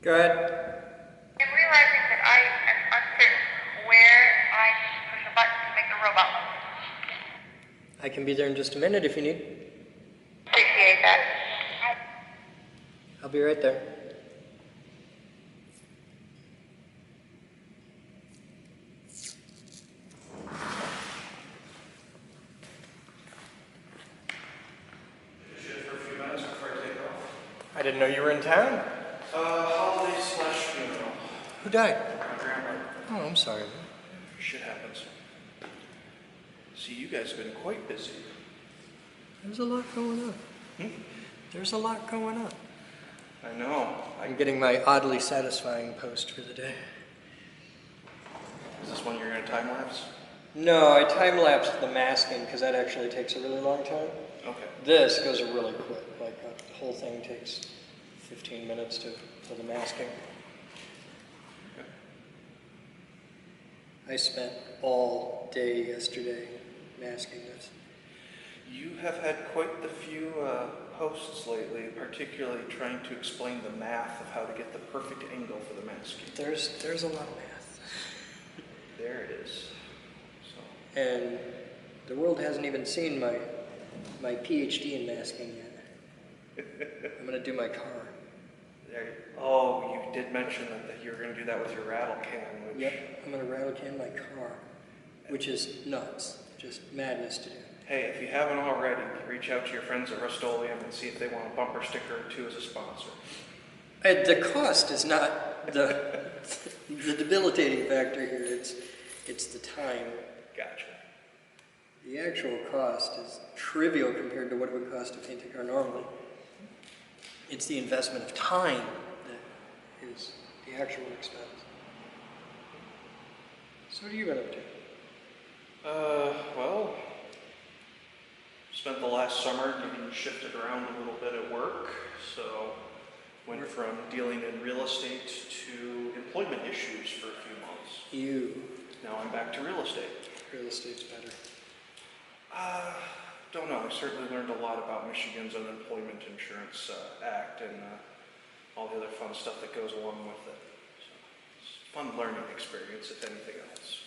Go ahead. I'm realizing that I am uncertain where I need to push a button to make the robot move. I can be there in just a minute if you need. Appreciate that. I'll be right there. I didn't know you were in town. Holiday / funeral. Who died? My grandma. Oh, I'm sorry. Shit happens. See, you guys have been quite busy. There's a lot going on. There's a lot going on. I know. I'm getting my oddly satisfying post for the day. Is this one you're going to time lapse? No, I time-lapsed the masking because that actually takes a really long time. Okay. This goes really quick. Like the whole thing takes 15 minutes for the masking. Okay. I spent all day yesterday masking this. You have had quite the few posts lately, particularly trying to explain the math of how to get the perfect angle for the masking. There's a lot of math. There it is. So. And the world hasn't even seen my PhD in masking yet. I'm going to do my car. Oh, you did mention that you were going to do that with your rattle can. Which... Yep, I'm going to rattle can my car, which is nuts, just madness to do. Hey, if you haven't already, reach out to your friends at Rust-Oleum and see if they want a bumper sticker or two as a sponsor. The cost is not the debilitating factor here. It's the time. Gotcha. The actual cost is trivial compared to what it would cost to paint a car normally. It's the investment of time that is the actual expense. So what have you been up to? Well, spent the last summer getting shifted around a little bit at work. So went from dealing in real estate to employment issues for a few months. Now I'm back to real estate. Real estate's better. Don't know. I certainly learned a lot about Michigan's Unemployment Insurance Act and all the other fun stuff that goes along with it. So it's a fun learning experience, if anything else.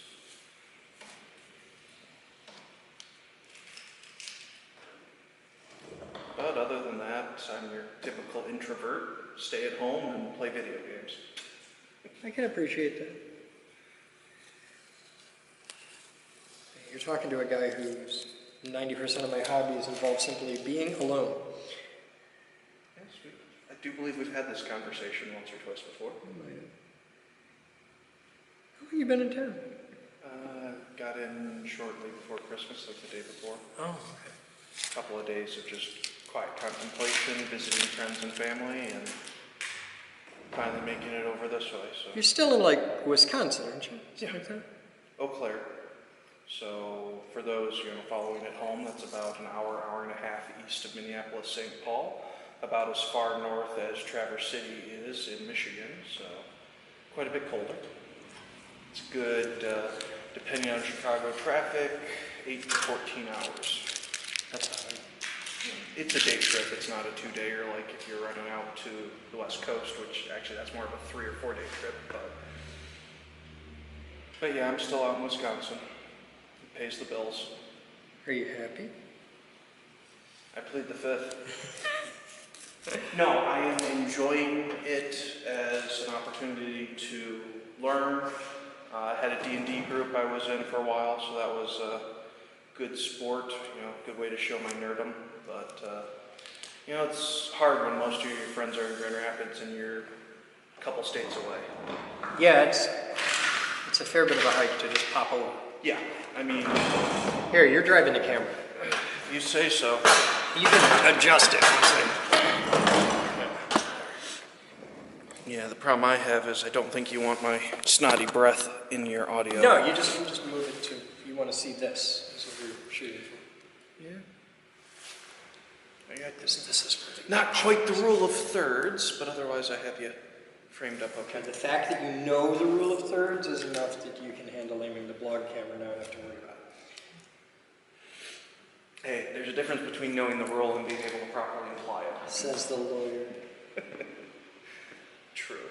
But other than that, I'm your typical introvert, stay at home and play video games. I can appreciate that. You're talking to a guy who's 90% of my hobbies involve simply being alone. Yes, I do believe we've had this conversation once or twice before. How long have you been in town? Got in shortly before Christmas, like the day before. Oh, okay. A couple of days of just quiet contemplation, visiting friends and family, and finally making it over this way. So. You're still in, like, Wisconsin, aren't you? Yeah. Like that? Eau Claire. So for those following at home, that's about an hour, hour and a half east of Minneapolis, St. Paul, about as far north as Traverse City is in Michigan, so quite a bit colder. It's good, depending on Chicago traffic, 8 to 14 hours. That's all right. It's a day trip, it's not a 2-dayer like if you're running out to the West Coast, which actually that's more of a 3 or 4 day trip. But yeah, I'm still out in Wisconsin. It pays the bills. Are you happy? I plead the fifth. No, I am enjoying it as an opportunity to learn. I had a D&D group I was in for a while, so that was a good sport, good way to show my nerdum. But, it's hard when most of your friends are in Grand Rapids and you're a couple states away. Yeah, it's a fair bit of a hike to just pop over. Yeah, I mean... Here, you're driving the camera. You say so. You can adjust it. Yeah, the problem I have is I don't think you want my snotty breath in your audio. No, you just move it to, you want to see this. This is what we're shooting for. Yeah. I got this is really not quite the rule of thirds, but otherwise I have you framed up okay. The fact that you know the rule of thirds is enough that you can handle aiming the blog camera and not have to worry about it. Hey, there's a difference between knowing the rule and being able to properly apply it. Says the lawyer. True.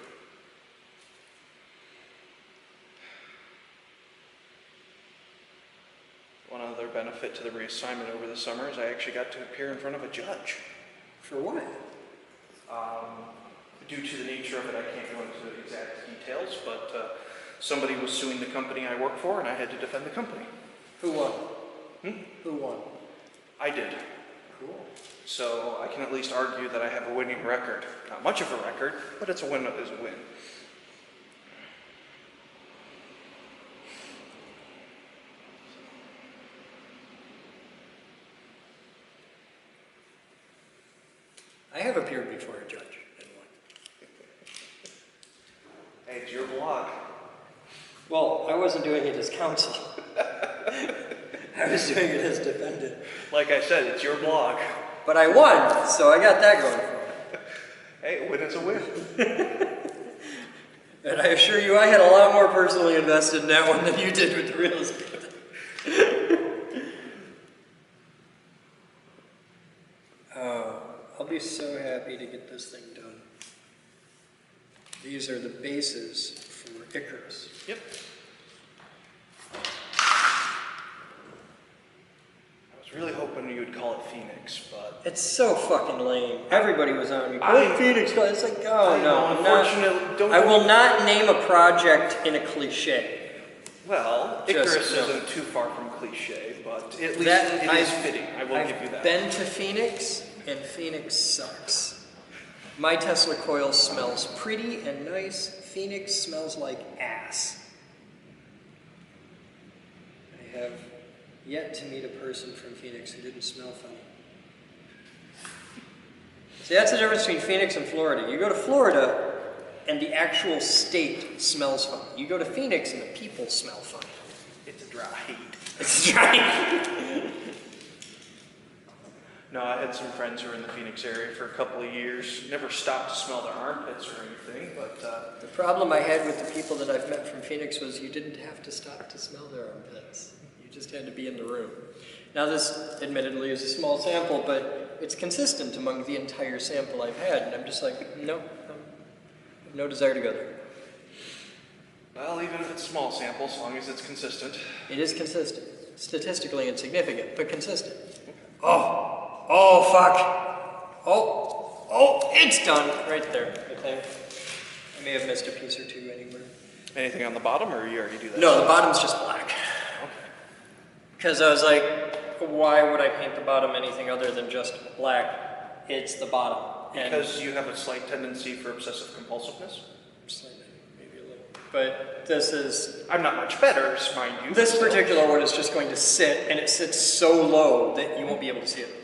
benefit to the reassignment over the summer is I actually got to appear in front of a judge. For what? Due to the nature of it, I can't go into the exact details, but somebody was suing the company I work for, and I had to defend the company. Who won? Who won? I did. Cool. So I can at least argue that I have a winning record. Not much of a record, but it's a win is a win. I have appeared before a judge and won. Hey, it's your blog. Well, I wasn't doing it as counsel. I was doing it as defendant. Like I said, it's your blog. But I won, so I got that going for me. Hey, a win is a win. And I assure you, I had a lot more personally invested in that one than you did with the real estate. I'll be so happy to get this thing done. These are the bases for Icarus. Yep. I was really hoping you would call it Phoenix, but... It's so fucking lame. Everybody was on me. Oh, Phoenix. It's like, oh no. Unfortunately, I will not name a project in a cliche. Well, Icarus isn't too far from cliche, but at least it is fitting. I will give you that. I've been to Phoenix, and Phoenix sucks. My Tesla coil smells pretty and nice. Phoenix smells like ass. I have yet to meet a person from Phoenix who didn't smell funny. See, that's the difference between Phoenix and Florida. You go to Florida, and the actual state smells funny. You go to Phoenix, and the people smell funny. It's a dry heat. It's dry heat. No, I had some friends who were in the Phoenix area for a couple of years. Never stopped to smell their armpits or anything, but... The problem I had with the people that I've met from Phoenix was you didn't have to stop to smell their armpits. You just had to be in the room. Now this, admittedly, is a small sample, but it's consistent among the entire sample I've had, and I'm just like, no, I have no desire to go there. Well, even if it's a small sample, as long as it's consistent. It is consistent. Statistically insignificant, but consistent. Oh, fuck. Oh, it's done. Right there, I think. I may have missed a piece or two anywhere. Anything on the bottom, or you already do that? No, the bottom's just black. Okay. Because I was like, why would I paint the bottom anything other than just black? It's the bottom. Because you have a slight tendency for obsessive compulsiveness? Slightly, maybe a little. But this is... I'm not much better, mind you. This particular one is just going to sit, and it sits so low that you won't be able to see it.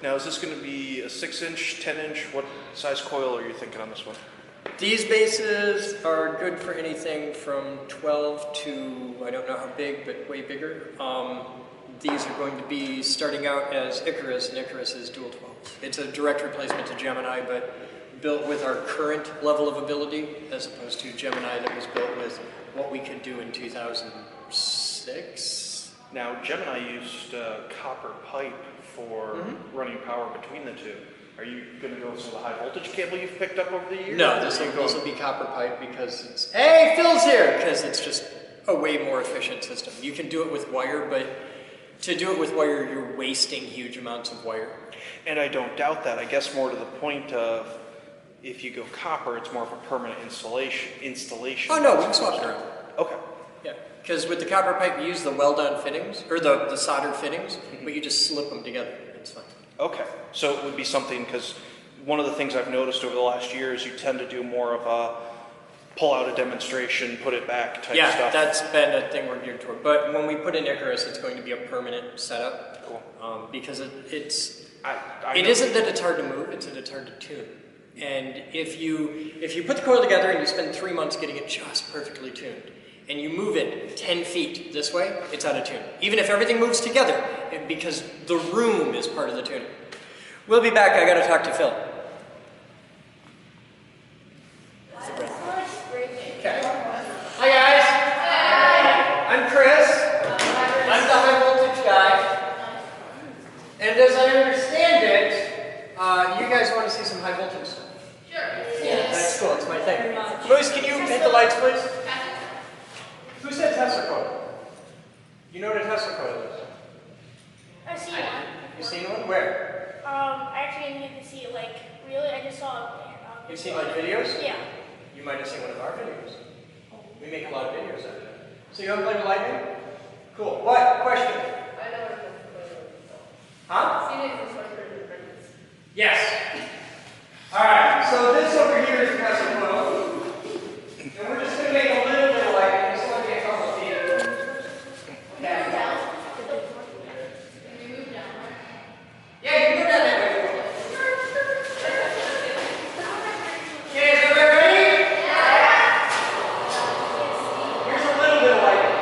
Now, is this going to be a 6-inch, 10-inch? What size coil are you thinking on this one? These bases are good for anything from 12 to, I don't know how big, but way bigger. These are going to be starting out as Icarus, and Icarus is dual 12. It's a direct replacement to Gemini, but built with our current level of ability, as opposed to Gemini that was built with what we could do in 2006. Now, Gemini used copper pipe for running power between the two. Are you going to go with some of the high voltage cable you've picked up over the years? No, this will be copper pipe because it's... Hey, Phil's here! Because it's just a way more efficient system. You can do it with wire, but to do it with wire, you're wasting huge amounts of wire. And I don't doubt that. I guess more to the point of, if you go copper, it's more of a permanent installation. Oh no, we can swap it around. Okay. Yeah, because with the copper pipe, you use the well-done fittings, or the soldered fittings, but you just slip them together. It's fine. Okay, so it would be something, because one of the things I've noticed over the last year is you tend to do more of a pull out a demonstration, put it back type stuff. Yeah, that's been a thing we're geared toward. But when we put in Icarus, it's going to be a permanent setup. Cool. Because it isn't know. that it's hard to move, it's that it's hard to tune. And if you put the coil together and you spend 3 months getting it just perfectly tuned, and you move it 10 feet this way, it's out of tune. Even if everything moves together, because the room is part of the tuning. We'll be back. I got to talk to Phil. Okay. Hi guys. Hi. I'm Chris. I'm the high voltage guy. And as I understand it, you guys want to see some high voltage stuff. Sure. Yeah, that's cool. It's my thing. Moose, can you hit the lights, please? Who said Tesla coil? You know what a Tesla coil is? seen one. You seen one? Where? I actually didn't get to see it, like, really. I just saw it. You've seen like videos? Yeah. You might have seen one of our videos. We make a lot of videos out of that. So you want to play with lightning? Cool. What? Question? I know what it's called. Huh? Seen it in Sorcerer Apprentice. Yes. Alright, so this over here is Professor Quill. And we're just going to make a little bit of lightning. This one takes almost 8. Okay. Can we move down? Yeah, you can go down that way. Okay, is everybody ready? Yeah. Here's a little bit of lightning.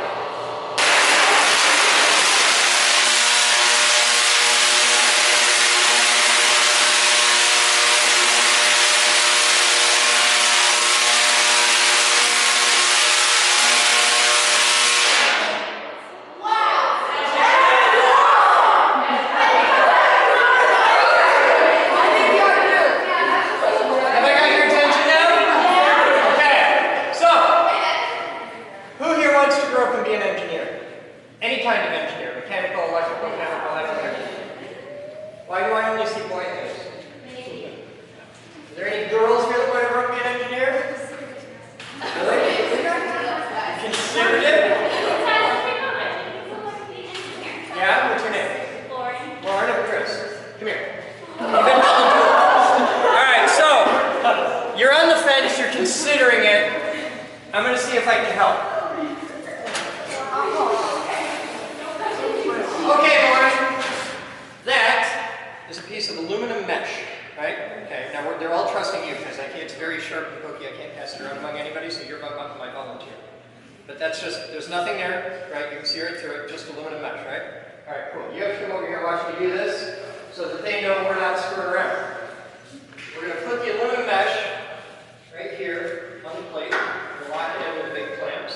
Have I got your attention now? Okay. So, who here wants to grow up and be an engineer? Any kind of engineer, mechanical, electrical, chemical, electrical. Why do I only see boy hands? Are there any girls here that want to grow up and be an engineer? Really? You considered it? Yeah? What's your name? Lauren or Chris? Come here. Alright, so you're on the fence, you're considering it. I'm going to see if I can help. Okay, Lauren. That is a piece of aluminum mesh, right? Okay, now they're all trusting you because it's very sharp and pokey. I can't pass it around among anybody, so you're my volunteer. But that's just, there's nothing there, right? You can see right through it, just aluminum mesh, right? Alright, cool. You have to come over here and watch me do this so that they know we're not screwing around. We're going to put the aluminum mesh right here on the plate. We'll lock it in with big clamps.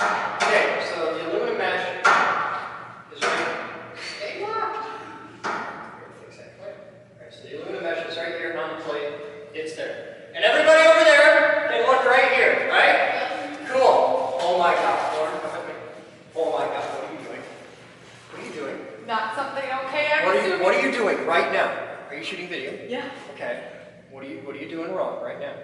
Okay, so the aluminum mesh is right. Stay locked. Here, fix that quick. Alright, so the aluminum mesh is right here on the plate. It's there. And everybody over there can look right here, right? Cool. Oh my God, Lauren, come with me. Oh my God, what are you doing? What are you doing? Not something okay, I'm What are you doing right now? Are you shooting video? Yeah. Okay. What are you doing wrong right now?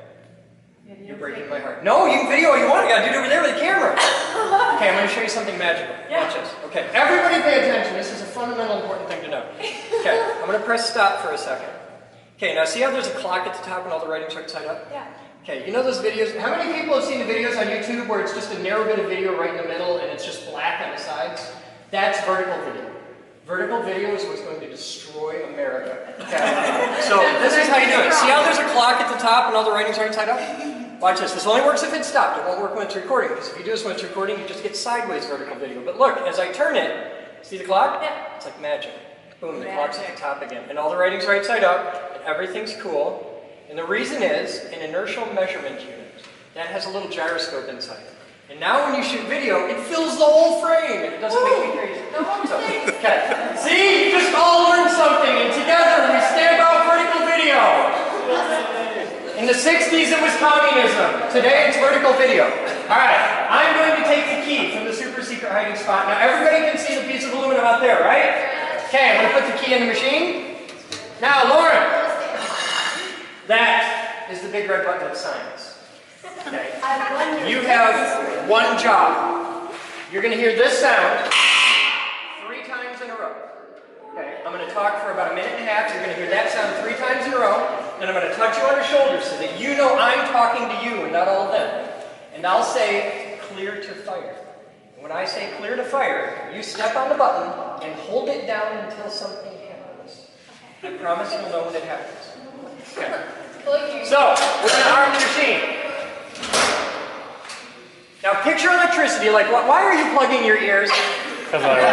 You're breaking my heart. No, you can video all you want. You gotta do it over there with the camera. Okay, I'm gonna show you something magical. Yeah. Watch this. Okay, everybody pay attention. This is a fundamental important thing to know. Okay, I'm gonna press stop for a second. Okay, now see how there's a clock at the top and all the writing's right side up? Yeah. Okay, you know those videos? How many people have seen the videos on YouTube where it's just a narrow bit of video right in the middle and it's just black on the sides? That's vertical video. Vertical video is what's going to destroy America. Okay. So this is how you do it. See how there's a clock at the top and all the writing's right side up? Watch this. This only works if it's stopped. It won't work when it's recording, because if you do this when it's recording, you just get sideways vertical video. But look, as I turn it, see the clock? Yeah. It's like magic. Boom, the clock's at the top again. And all the writing's right side up, and everything's cool. And the reason is, an inertial measurement unit, that has a little gyroscope inside it. And now when you shoot video, it fills the whole frame, and it doesn't make me crazy. So, okay. See? You just all learned something, and together we stamp out vertical video. In the 60s, it was communism. Today, it's vertical video. All right, I'm going to take the key from the super secret hiding spot. Now, everybody can see the piece of aluminum out there, right? Okay, I'm going to put the key in the machine. Now, Lauren, that is the big red button of science. Okay. You have one job. You're going to hear this sound 3 times in a row. Okay, I'm going to talk for about a minute and a half. You're going to hear that sound 3 times in a row. And I'm going to touch you on the shoulder so that you know I'm talking to you and not all of them. And I'll say, clear to fire. And when I say clear to fire, you step on the button and hold it down until something happens. I promise you'll know when it happens. Okay. So, we're going to arm the machine. Now picture electricity, like why are you plugging your ears? Yeah, guys.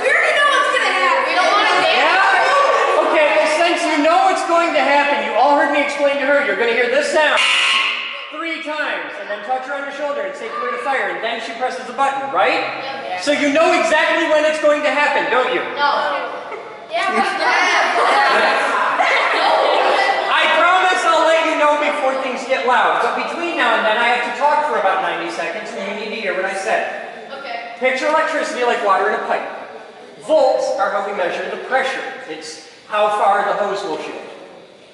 We already know what's gonna happen. We don't want to dance. Yeah? Okay, well since you know what's going to happen, you all heard me explain to her, you're going to hear this sound 3 times, and then touch her on the shoulder and say clear to fire, and then she presses the button, right? Yeah. So you know exactly when it's going to happen, don't you? No. Yeah. I promise I'll let you know before things get loud, but between now and then I have to talk for about 90 seconds, and you need to hear what I said. Okay. picture electricity like water in a pipe. Volts are how we measure the pressure. It's how far the hose will shoot.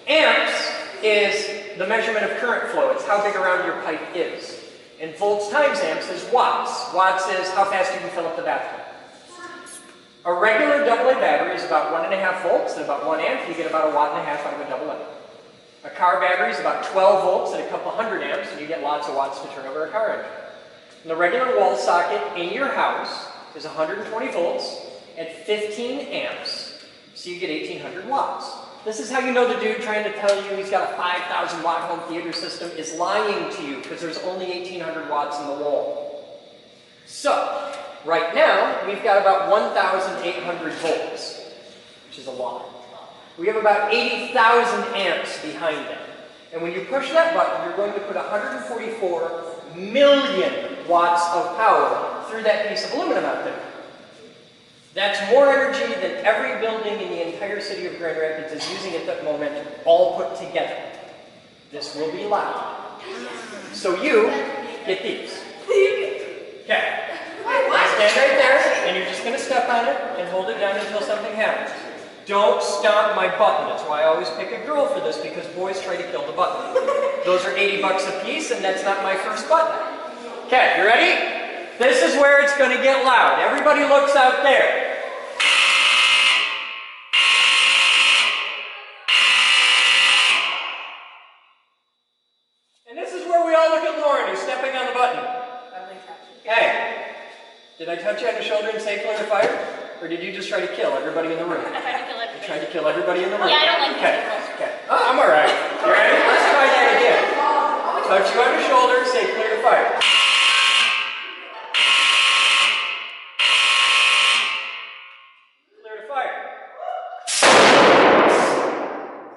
Amps is the measurement of current flow. It's how big around your pipe is. And volts times amps is watts. Watts is how fast you can fill up the bathtub. A regular AA battery is about 1.5 volts and about 1 amp. You get about 1.5 watts out of a AA. A car battery is about 12 volts and a couple hundred amps, and you get lots of watts to turn over a car engine. And the regular wall socket in your house is 120 volts at 15 amps, so you get 1,800 watts. This is how you know the dude trying to tell you he's got a 5,000 watt home theater system is lying to you, because there's only 1,800 watts in the wall. So, right now, we've got about 1,800 volts, which is a lot. We have about 80,000 amps behind them. And when you push that button, you're going to put 144 million watts of power through that piece of aluminum out there. That's more energy than every building in the entire city of Grand Rapids is using at that moment, all put together. This will be loud. So you get these. Okay. Stand right there, and you're just going to step on it and hold it down until something happens. Don't stomp my button. That's why I always pick a girl for this, because boys try to kill the button. Those are $80 a piece, and that's not my first button. Okay, you ready? This is where it's going to get loud. Everybody looks out there. And this is where we all look at Lauren, who's stepping on the button. Hey, did I touch you on the shoulder and say clear the fire? Or did you just try to kill everybody in the room? I tried to kill everybody. You tried to kill everybody in the room? Yeah, I don't like okay. people. Okay. Oh, I'm alright. You ready? Let's try that again. Touch you on the shoulder and say clear the fire. Clear the fire.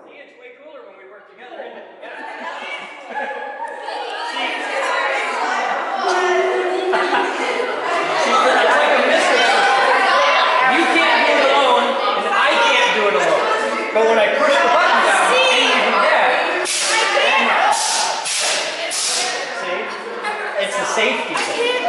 See, it's way cooler when we work together, isn't it? Yeah. It's like a mystery system. You can't do it alone, and I can't do it alone. But when I push the button down, and you do that, see? It's a safety thing.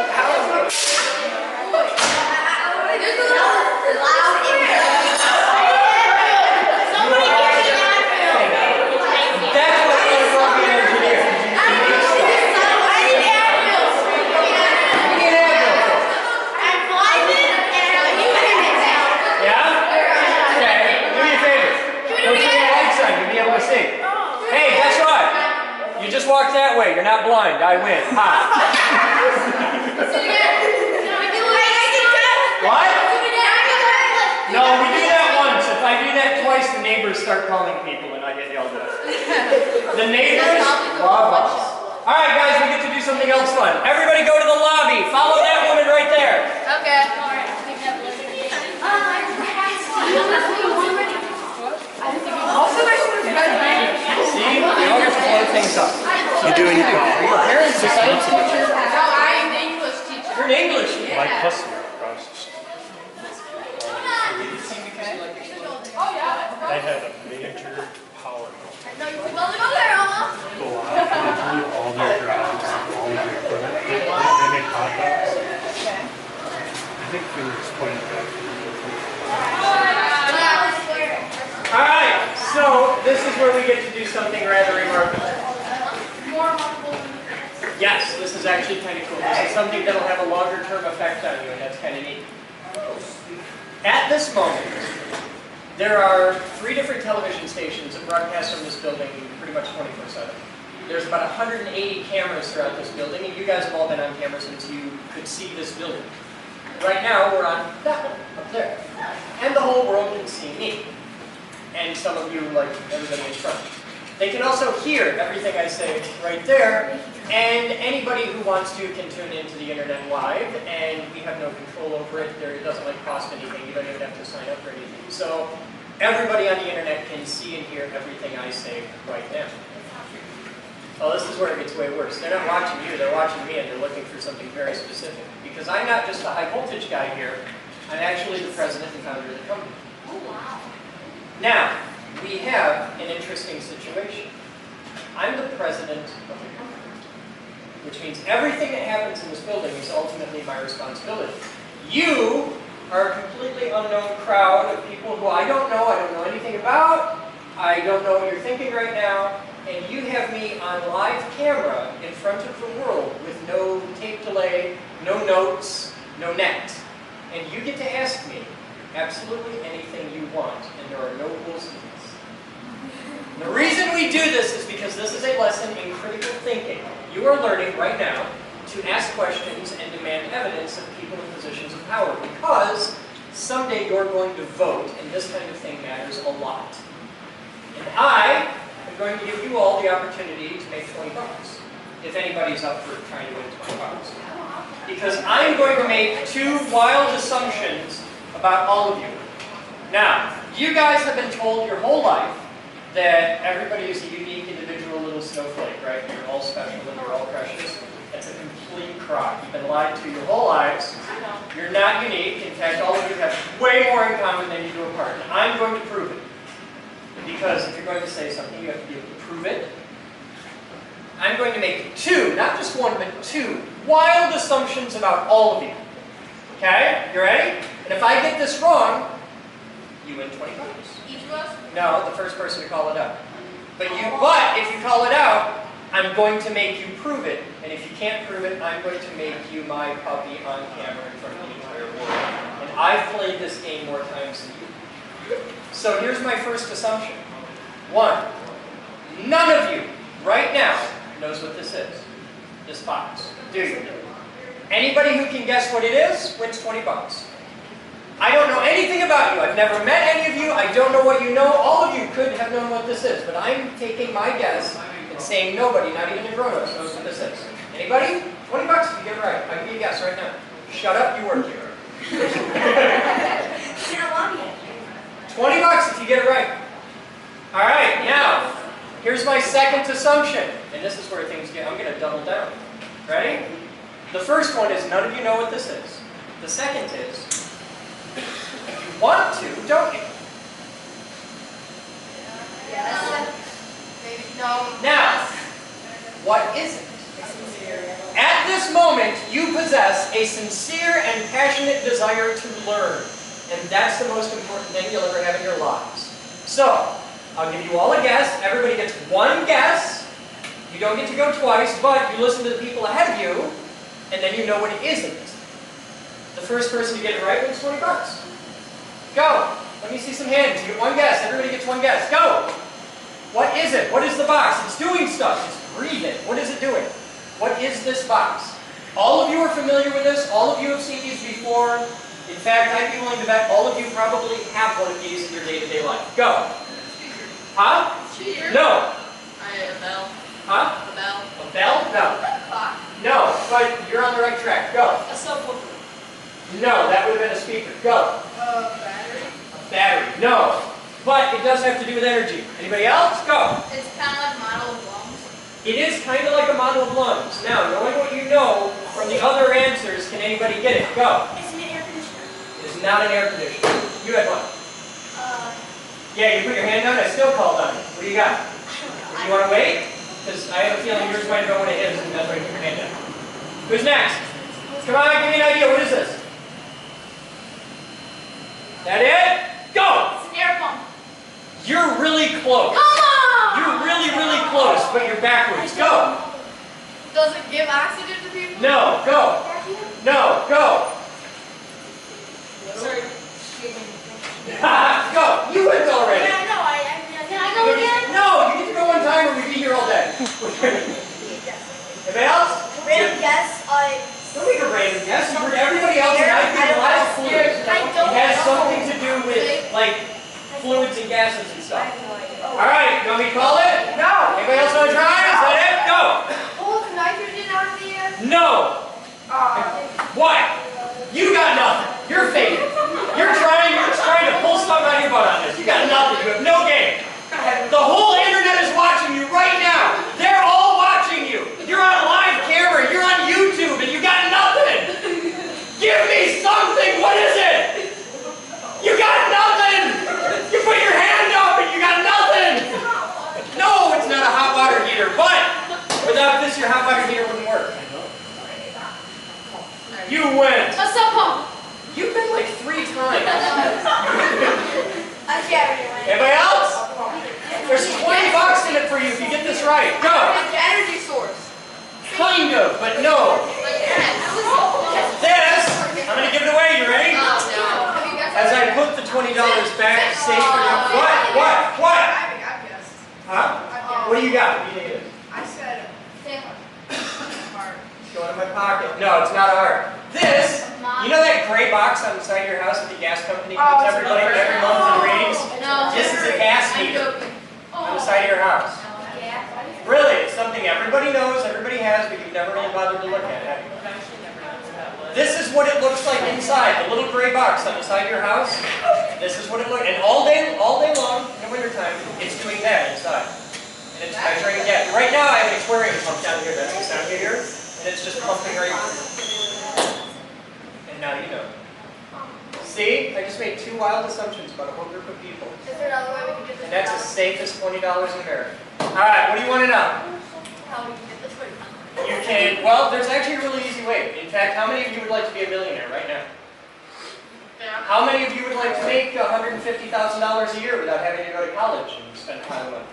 That's what makes you be an engineer. Hey, guess what? You just walked that way. You're not blind. I win. Ha. What? No, we do that once. If I do that twice, the neighbors start calling people and I get yelled at. The neighbors love us. All right, guys, we get to do something else fun. Everybody go to the lobby. Follow that woman right there. Okay. See? You always blow things up. You doing it? Your parents are science teachers. No, I'm an English teacher. You're an English. My customer process. I had a major power No, you can only go there, Mama. go out and do all their drives, all their equipment. They make hot dogs. I think we were explaining that. Alright, so this is where we get to do something rather remarkable. Yes, this is actually kind of cool. This is something that'll have a longer term effect on you, and that's kind of neat. At this moment, there are 3 different television stations that broadcast from this building pretty much 24/7. There's about 180 cameras throughout this building, and you guys have all been on camera since you could see this building. Right now, we're on that one, up there. And the whole world can see me. And some of you, like everybody in front. They can also hear everything I say right there, and anybody who wants to can tune into the internet live, and we have no control over it. It doesn't cost anything. You don't even have to sign up for anything. So everybody on the internet can see and hear everything I say right now. Well, this is where it gets way worse. They're not watching you, they're watching me, and they're looking for something very specific. Because I'm not just the high voltage guy here, I'm actually the president and founder of the company. Oh, wow. Now, we have an interesting situation. I'm the president of the company. which means everything that happens in this building is ultimately my responsibility. You are a completely unknown crowd of people who I don't know anything about, I don't know what you're thinking right now, and you have me on live camera in front of the world with no tape delay, no notes, no net. And you get to ask me absolutely anything you want, and there are no rules to this. And the reason we do this is because this is a lesson in critical thinking. You are learning right now to ask questions and demand evidence of people in positions of power, because someday you're going to vote, and this kind of thing matters a lot. And I am going to give you all the opportunity to make $20, if anybody's up for trying to win $20. Because I'm going to make two wild assumptions about all of you. Now, you guys have been told your whole life that everybody is a unique individual little snowflake, right? You're all special and you're all precious. That's a complete crock. You've been lied to your whole lives. You're not unique. In fact, all of you have way more in common than you do apart. And I'm going to prove it. Because if you're going to say something, you have to be able to prove it. I'm going to make two, not just one, but two wild assumptions about all of you. Okay? You ready? And if I get this wrong, you win $20. Each of us? No, the first person to call it out. But if you call it out, I'm going to make you prove it. And if you can't prove it, I'm going to make you my puppy on camera in front of the entire world. And I've played this game more times than you. So here's my first assumption. One, none of you right now knows what this is. This box. Do you? Anybody who can guess what it is wins $20. I don't know anything about you. I've never met any of you. I don't know what you know. All of you could have known what this is, but I'm taking my guess and saying nobody, not even the grown-ups, knows what this is. Anybody? $20 if you get it right. I'll give you a guess right now. Shut up, you work here. $20 if you get it right. All right, now, here's my second assumption. And this is where things get, I'm going to double down. Ready? The first one is none of you know what this is. The second is, you want to, don't you? Yes. Maybe no. Now, what is it? At this moment, you possess a sincere and passionate desire to learn. And that's the most important thing you'll ever have in your lives. So, I'll give you all a guess. Everybody gets one guess. You don't get to go twice, but you listen to the people ahead of you, and then you know what it isn't. The first person to get it right wins $20. Go. Let me see some hands. You get one guess. Everybody gets one guess. Go. What is it? What is the box? It's doing stuff. It's breathing. What is it doing? What is this box? All of you are familiar with this. All of you have seen these before. In fact, I'd be willing to bet all of you probably have one of these in your day-to-day life. Go. Huh? Cheater. No. A bell. Huh? A bell. A bell? No. Clock. No, but you're on the right track. Go. A subwoofer. No, that would have been a speaker. Go. A battery. A battery. No. But it does have to do with energy. Anybody else? Go. It's kind of like a model of lungs. It is kind of like a model of lungs. Now, knowing what you know from the other answers, can anybody get it? Go. It's an air conditioner. It is not an air conditioner. You had one. Yeah, you put your hand down, I still called on you. What do you got? You want to wait? Because I have a feeling yours might know what it is, and that's why you put your hand down. Who's next? Come on, give me an idea. What is this? That it? Go! It's an air pump. You're really close. Come on! You're really, really close, but you're backwards. Go! Does it give oxygen to people? No, go! No, go! Sorry. Go! You went already! Yeah, no, can I go again? No, you get to go one time or we'd be here all day. Anybody else? Random guess. Don't make a random guess. You heard everybody else and I think a lot of fluids. It has something to do with, like, fluids and gases and stuff. Alright, you want me to call it? No! Anybody else want to try? Is that it? Go! Pull the nitrogen out of the air? No! What? You got nothing. You're faded. You're trying to pull stuff out of your butt on this. You got nothing. You have no game. The whole internet is watching you right now. They're all watching you. You're on live camera. You're on YouTube and you got nothing. Give me something. What is it? You got nothing. You put your hand up and you got nothing. No, it's not a hot water heater, but without this, your hot water heater wouldn't work. 3 times. I can't really. Anybody else? There's $20 in it for you if you get this right. Go. Energy source. Kind of, but no. This, I'm going to give it away. You ready? As I put the $20 back safe for you. What? I guessed. Huh? What do you got? What do you think it is? I said heart. It's going in my pocket. No, it's not a heart. This, you know that gray box on the side of your house that the gas company puts everybody every month in readings? No. This is a gas meter on the side of your house. Really, it's something everybody knows, everybody has, but you've never really bothered to look at it, have you? This is what it looks like inside, the little gray box on the side of your house. This is what it looks like. And all day long, in the wintertime, it's doing that inside. And it's measuring gas. Right now, I have an aquarium pump down here. That's the sound you hear. And it's just pumping right here. And now you know. See? I just made 2 wild assumptions about a whole group of people. Is there another way we can get this? And that's as safe as $20 in America. Alright, what do you want to know? How we can get this way? You can, well, there's actually a really easy way. In fact, how many of you would like to be a millionaire right now? How many of you would like to make $150,000 a year without having to go to college and spend time on money?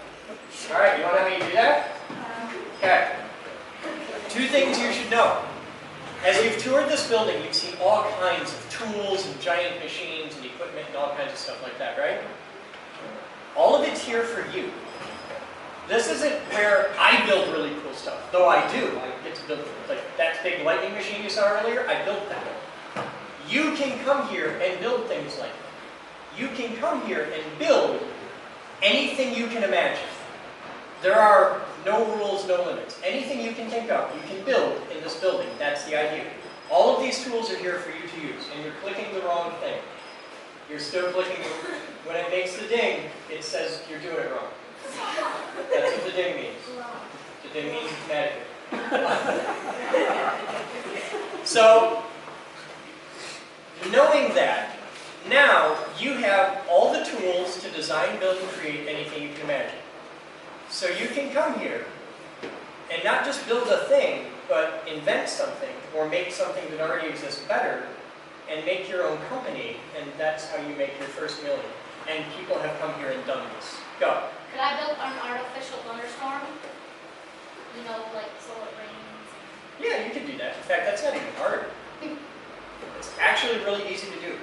Alright, you want to have me do that? Okay. 2 things you should know. As you've toured this building, you've seen all kinds of tools and giant machines and equipment and all kinds of stuff like that, right? All of it's here for you. This isn't where I build really cool stuff, though I do. I get to build, like that big lightning machine you saw earlier, I built that. You can come here and build things like that. You can come here and build anything you can imagine. There are no rules, no limits. Anything you can think of, you can build in this building. That's the idea. All of these tools are here for you to use, and you're clicking the wrong thing. You're still clicking, when it makes the ding, it says you're doing it wrong. That's what the ding means. The ding means it's magic. So, knowing that, now you have all the tools to design, build, and create anything you can imagine. So you can come here and not just build a thing, but invent something or make something that already exists better and make your own company, and that's how you make your first million. And people have come here and done this. Go. Could I build an artificial thunderstorm? You know, like so it rains. Yeah, you can do that. In fact, that's not even hard. It's actually really easy to do.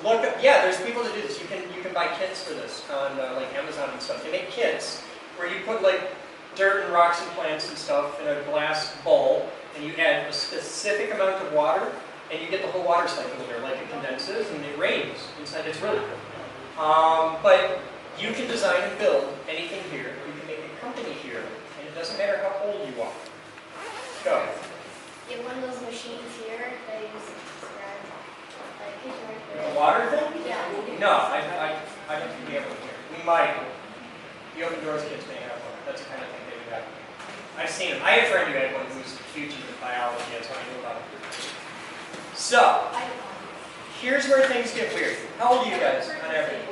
Look up, yeah, there's people that do this. You can buy kits for this on like Amazon and stuff. They make kits where you put like dirt and rocks and plants and stuff in a glass bowl, and you add a specific amount of water, and you get the whole water cycle in there. Like it condenses and it rains inside. It's really cool. But you can design and build anything here. You can make a company here, and it doesn't matter how old you are. Go. Get one of those machines here that I use to describe, like right A there. water thing? Yeah. No, I don't think we have one here. We might. The Open Doors kids may have one. That's the kind of thing they would have. I've seen them. I had a friend who had one who was huge into biology. That's how I knew about it. So, here's where things get weird. How old are you guys on average?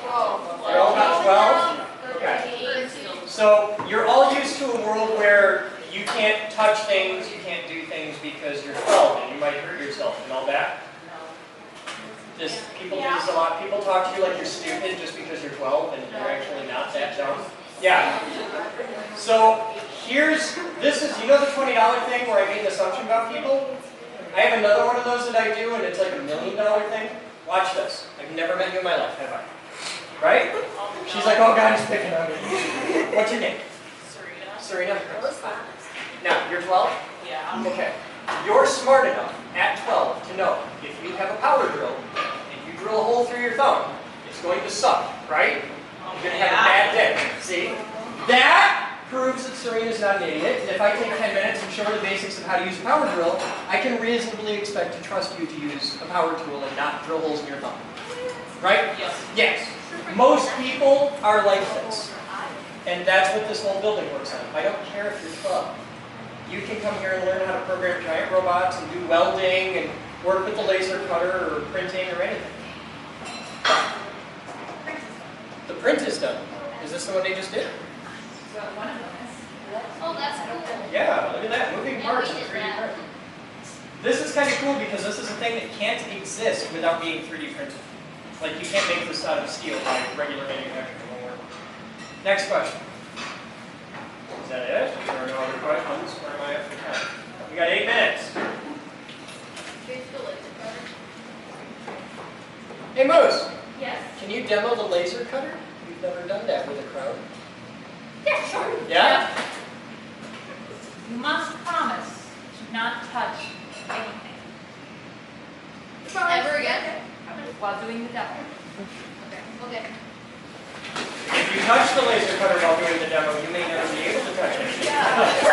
12. You're all about 12? Okay. So, you're all used to a world where you can't touch things, you can't do things because you're 12 and you might hurt yourself and all that. People do this a lot. People talk to you like you're stupid just because you're 12 and you're actually not that dumb. Yeah. So this is, you know the $20 thing where I made an assumption about people? I have another one of those that I do and it's like $1 million thing. Watch this. I've never met you in my life, have I? Right? She's like, oh God, he's picking on me. What's your name? Serena. Now, you're 12? Yeah. Okay. You're smart enough at 12 to know if you have a power drill and you drill a hole through your thumb, it's going to suck, right? You're going to have a bad day. See? That proves that Serena's not an idiot, and if I take 10 minutes and show her the basics of how to use a power drill, I can reasonably expect to trust you to use a power tool and not drill holes in your thumb. Right? Yes. Yes. Most people are like this. And that's what this whole building works on. I don't care if you're 12. You can come here and learn how to program giant robots and do welding and work with the laser cutter or printing or anything. The print is done. Is this the one they just did? Oh, that's cool. Yeah, look at that. Moving Yeah, parts we in did 3D that. print. This is kind of cool because this is a thing that can't exist without being 3D printed. Like you can't make this out of steel by regular manufacturing. It won't work. Next question. Is that it? There are no other questions? Or am I up for time? We got 8 minutes. Hey Moose, Yes. can you demo the laser cutter? We've never done that with a crowd. Yeah, sure. Yeah? You must promise to not touch anything Ever again? while doing the demo. Okay. If you touch the laser cutter while doing the demo, you may never be able to touch it.